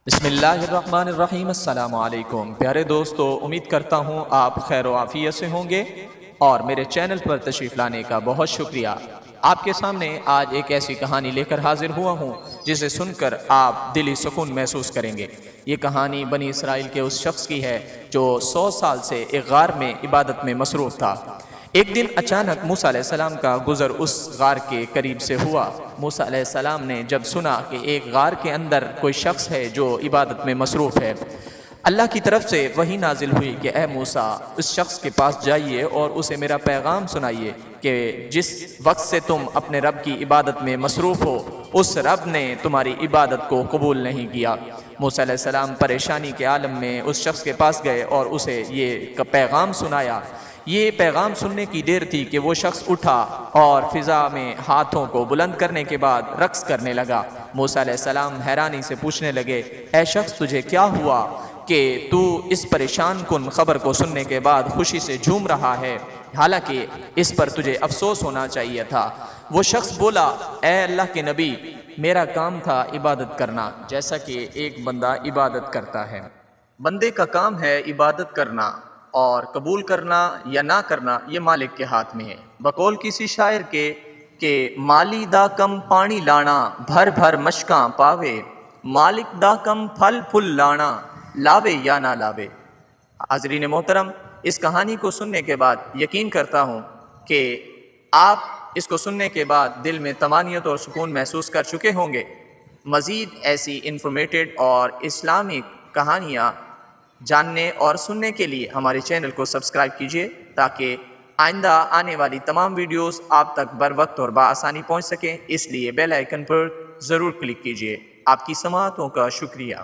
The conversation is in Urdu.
بسم اللہ الرحمن الرحیم۔ السلام علیکم پیارے دوستو، امید کرتا ہوں آپ خیر و عافیت سے ہوں گے اور میرے چینل پر تشریف لانے کا بہت شکریہ۔ آپ کے سامنے آج ایک ایسی کہانی لے کر حاضر ہوا ہوں جسے سن کر آپ دلی سکون محسوس کریں گے۔ یہ کہانی بنی اسرائیل کے اس شخص کی ہے جو 100 سال سے ایک غار میں عبادت میں مصروف تھا۔ ایک دن اچانک موسیٰ علیہ السلام کا گزر اس غار کے قریب سے ہوا۔ موسیٰ علیہ السلام نے جب سنا کہ ایک غار کے اندر کوئی شخص ہے جو عبادت میں مصروف ہے، اللہ کی طرف سے وحی نازل ہوئی کہ اے موسیٰ، اس شخص کے پاس جائیے اور اسے میرا پیغام سنائیے کہ جس وقت سے تم اپنے رب کی عبادت میں مصروف ہو، اس رب نے تمہاری عبادت کو قبول نہیں کیا۔ موسیٰ علیہ السلام پریشانی کے عالم میں اس شخص کے پاس گئے اور اسے یہ پیغام سنایا۔ یہ پیغام سننے کی دیر تھی کہ وہ شخص اٹھا اور فضا میں ہاتھوں کو بلند کرنے کے بعد رقص کرنے لگا۔ موسیٰ علیہ السلام حیرانی سے پوچھنے لگے، اے شخص، تجھے کیا ہوا کہ تو اس پریشان کن خبر کو سننے کے بعد خوشی سے جھوم رہا ہے، حالانکہ اس پر تجھے افسوس ہونا چاہیے تھا؟ وہ شخص بولا، اے اللہ کے نبی، میرا کام تھا عبادت کرنا، جیسا کہ ایک بندہ عبادت کرتا ہے۔ بندے کا کام ہے عبادت کرنا، اور قبول کرنا یا نہ کرنا یہ مالک کے ہاتھ میں ہے۔ بقول کسی شاعر کے کہ مالی دا کم پانی لانا، بھر بھر مشکاں پاوے، مالک دا کم پھل پھل لانا، لاوے یا نہ لاوے۔ حاضرین محترم، اس کہانی کو سننے کے بعد یقین کرتا ہوں کہ آپ اس کو سننے کے بعد دل میں طمانینت اور سکون محسوس کر چکے ہوں گے۔ مزید ایسی انفارمیٹڈ اور اسلامک کہانیاں جاننے اور سننے کے لیے ہمارے چینل کو سبسکرائب کیجیے تاکہ آئندہ آنے والی تمام ویڈیوز آپ تک بر وقت اور بآسانی پہنچ سکیں۔ اس لیے بیل آئیکن پر ضرور کلک کیجیے۔ آپ کی سماعتوں کا شکریہ۔